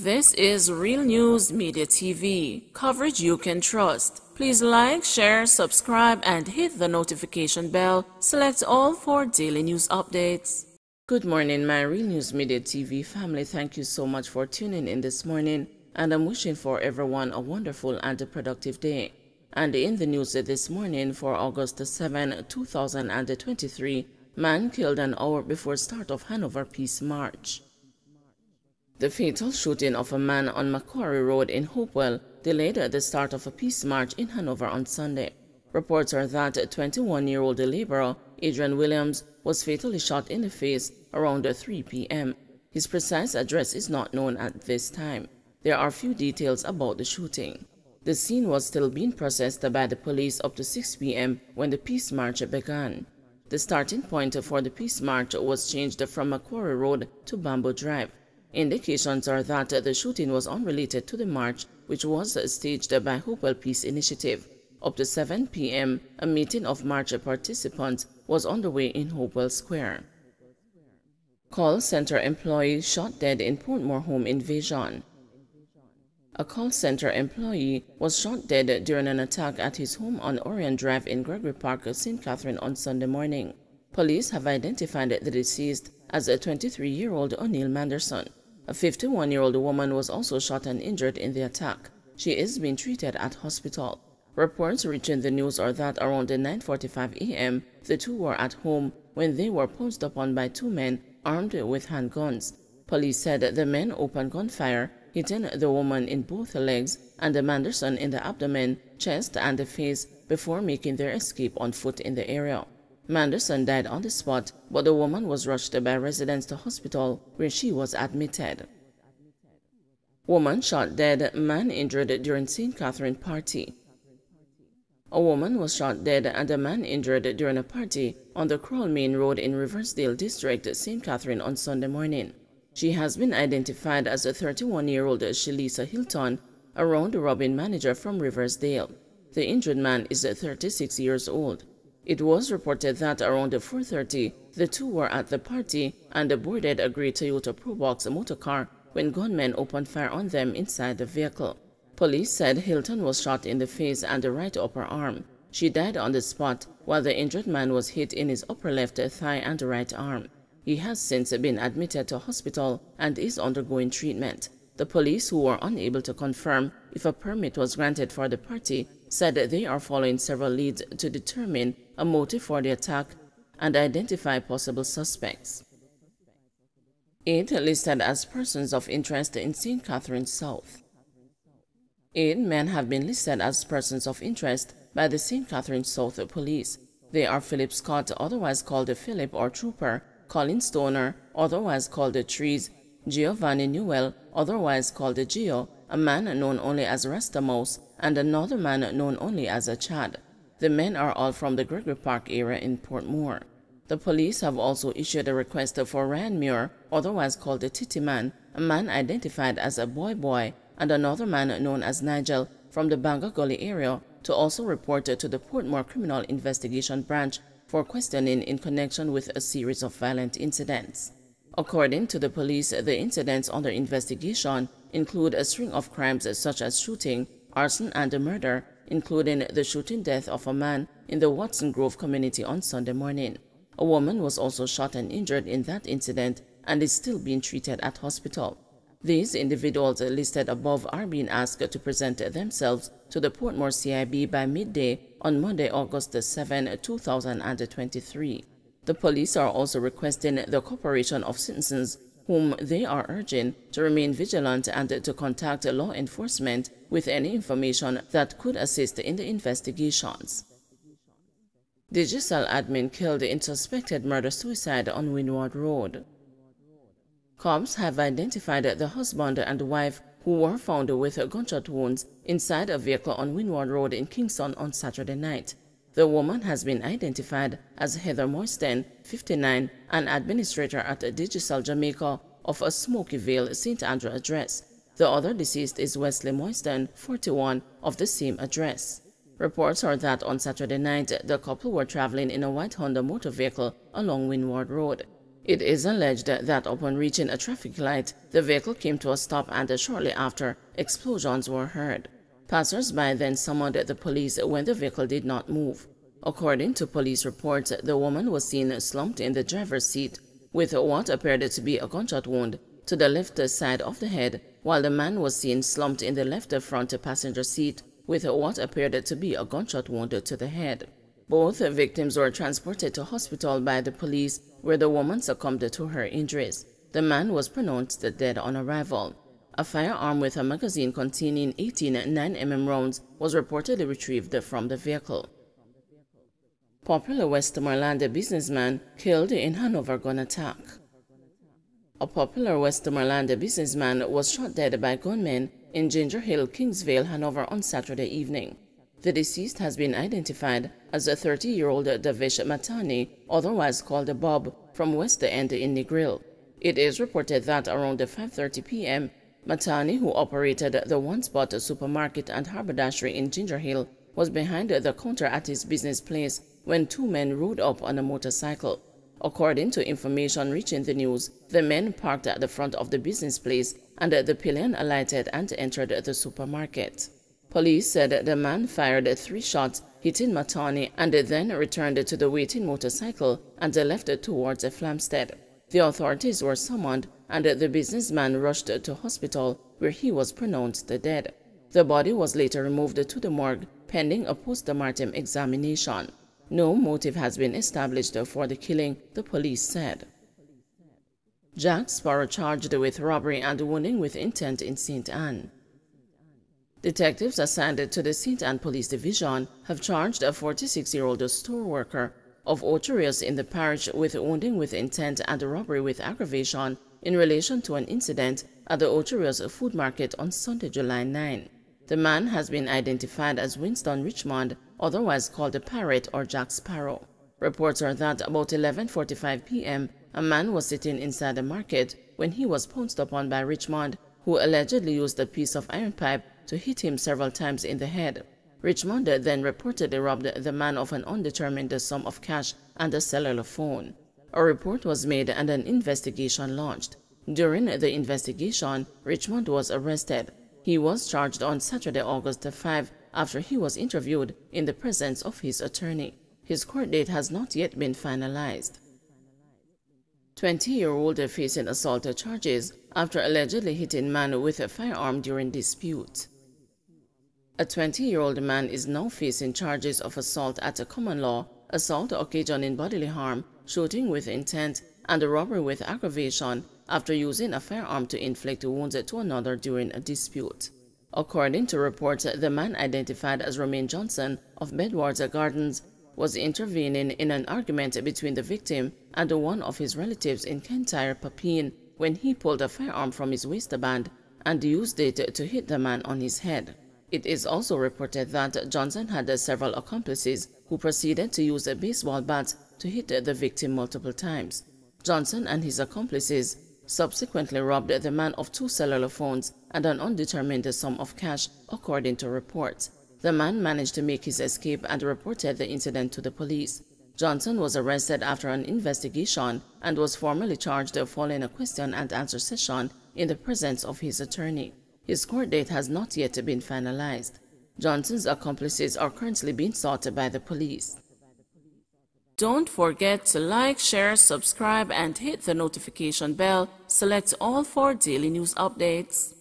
This is Real News Media TV, coverage you can trust. Please like, share, subscribe, and hit the notification bell. Select all for daily news updates. Good morning, my Real News Media TV family. Thank you so much for tuning in this morning, and I'm wishing for everyone a wonderful and a productive day. And in the news this morning for August 7, 2023, man killed an hour before start of Hanover Peace March. The fatal shooting of a man on Macquarie Road in Hopewell delayed the start of a peace march in Hanover on Sunday. Reports are that 21-year-old laborer Adrian Williams was fatally shot in the face around 3 p.m. His precise address is not known at this time. There are few details about the shooting. The scene was still being processed by the police up to 6 p.m. when the peace march began. The starting point for the peace march was changed from Macquarie Road to Bamboo Drive. Indications are that the shooting was unrelated to the march, which was staged by Hopewell Peace Initiative. Up to 7 p.m., a meeting of march participants was underway in Hopewell Square. Call center employee shot dead in Portmore home invasion. A call center employee was shot dead during an attack at his home on Orion Drive in Gregory Park, St. Catherine on Sunday morning. Police have identified the deceased as a 23-year-old O'Neill Manderson. A 51-year-old woman was also shot and injured in the attack. She is being treated at hospital. Reports reaching the news are that around 9:45 a.m., the two were at home when they were pounced upon by two men armed with handguns. Police said the men opened gunfire, hitting the woman in both legs and Manderson in the abdomen, chest, and the face before making their escape on foot in the area. Manderson died on the spot, but the woman was rushed by residents to hospital where she was admitted. Woman shot dead, man injured during St. Catherine party. A woman was shot dead and a man injured during a party on the Crawl Main Road in Riversdale District, St. Catherine on Sunday morning. She has been identified as a 31-year-old Shalisa Hilton, a round-robin manager from Riversdale. The injured man is 36 years old. It was reported that around 4:30, the two were at the party and boarded a gray Toyota Probox motorcar when gunmen opened fire on them inside the vehicle. Police said Hilton was shot in the face and the right upper arm. She died on the spot, while the injured man was hit in his upper left thigh and right arm. He has since been admitted to hospital and is undergoing treatment. The police, who were unable to confirm if a permit was granted for the party, said they are following several leads to determine a motive for the attack and identify possible suspects. 8 listed as persons of interest in St. Catherine South. 8 men have been listed as persons of interest by the St. Catherine South Police. They are Philip Scott, otherwise called Philip or Trooper, Colin Stoner, otherwise called Trees, Giovanni Newell, otherwise called Gio, a man known only as Rasta Mouse, and another man known only as a Chad. The men are all from the Gregory Park area in Portmore. The police have also issued a request for Ryan Muir, otherwise called the Titty Man, a man identified as a Boy, and another man known as Nigel from the Banga Gully area, to also report to the Portmore Criminal Investigation Branch for questioning in connection with a series of violent incidents. According to the police, the incidents under investigation include a string of crimes such as shooting, arson, and murder, including the shooting death of a man in the Watson Grove community on Sunday morning. A woman was also shot and injured in that incident and is still being treated at hospital. These individuals listed above are being asked to present themselves to the Portmore CIB by midday on Monday, August 7, 2023. The police are also requesting the cooperation of citizens whom they are urging to remain vigilant and to contact law enforcement with any information that could assist in the investigations. Digicel admin killed in suspected murder-suicide on Windward Road. Cops have identified the husband and wife who were found with gunshot wounds inside a vehicle on Windward Road in Kingston on Saturday night. The woman has been identified as Heather Moisten, 59, an administrator at Digicel Jamaica of a Smoky Vale, St. Andrew address. The other deceased is Wesley Moisten, 41, of the same address. Reports are that on Saturday night, the couple were traveling in a white Honda motor vehicle along Windward Road. It is alleged that upon reaching a traffic light, the vehicle came to a stop and shortly after, explosions were heard. Passers-by then summoned the police when the vehicle did not move. According to police reports, the woman was seen slumped in the driver's seat with what appeared to be a gunshot wound to the left side of the head, while the man was seen slumped in the left front passenger seat with what appeared to be a gunshot wound to the head. Both victims were transported to hospital by the police, where the woman succumbed to her injuries. The man was pronounced dead on arrival. A firearm with a magazine containing 18 9mm rounds was reportedly retrieved from the vehicle. Popular Westmoreland businessman killed in Hanover gun attack. A popular Westmoreland businessman was shot dead by gunmen in Ginger Hill, Kingsvale, Hanover on Saturday evening. The deceased has been identified as a 30-year-old Davish Matani, otherwise called Bob, from West End in Negril. It is reported that around 5:30 p.m., Matani, who operated the One Spot supermarket and haberdashery in Ginger Hill, was behind the counter at his business place when two men rode up on a motorcycle. According to information reaching the news, the men parked at the front of the business place and the pillion alighted and entered the supermarket. Police said the man fired 3 shots, hitting Matani, and then returned to the waiting motorcycle and left towards Flamstead. The authorities were summoned and the businessman rushed to hospital, where he was pronounced dead. The body was later removed to the morgue pending a post-mortem examination. No motive has been established for the killing, the police said. Jack Sparrow charged with robbery and wounding with intent in St. Anne. Detectives assigned to the St. Anne Police Division have charged a 46-year-old store worker of Ocherius in the parish with wounding with intent and robbery with aggravation in relation to an incident at the Ocherius food market on Sunday, July 9. The man has been identified as Winston Richmond, otherwise called the Parrot or Jack Sparrow. Reports are that about 11:45 p.m., a man was sitting inside the market when he was pounced upon by Richmond, who allegedly used a piece of iron pipe to hit him several times in the head. Richmond then reportedly robbed the man of an undetermined sum of cash and a cellular phone. A report was made and an investigation launched. During the investigation, Richmond was arrested. He was charged on Saturday, August 5, after he was interviewed in the presence of his attorney. His court date has not yet been finalized. 20-year-old facing assault charges after allegedly hitting man with a firearm during dispute. A 20-year-old man is now facing charges of assault at a common law, assault occasioning bodily harm, shooting with intent, and robbery with aggravation after using a firearm to inflict wounds to another during a dispute. According to reports, the man identified as Romaine Johnson of Bedwards Gardens was intervening in an argument between the victim and one of his relatives in Kintyre, Papine, when he pulled a firearm from his waistband and used it to hit the man on his head. It is also reported that Johnson had several accomplices who proceeded to use baseball bats to hit the victim multiple times. Johnson and his accomplices subsequently robbed the man of 2 cellular phones and an undetermined sum of cash, according to reports. The man managed to make his escape and reported the incident to the police. Johnson was arrested after an investigation and was formally charged following a question and answer session in the presence of his attorney. His court date has not yet been finalized. Johnson's accomplices are currently being sought by the police. Don't forget to like, share, subscribe, and hit the notification bell. Select all for daily news updates.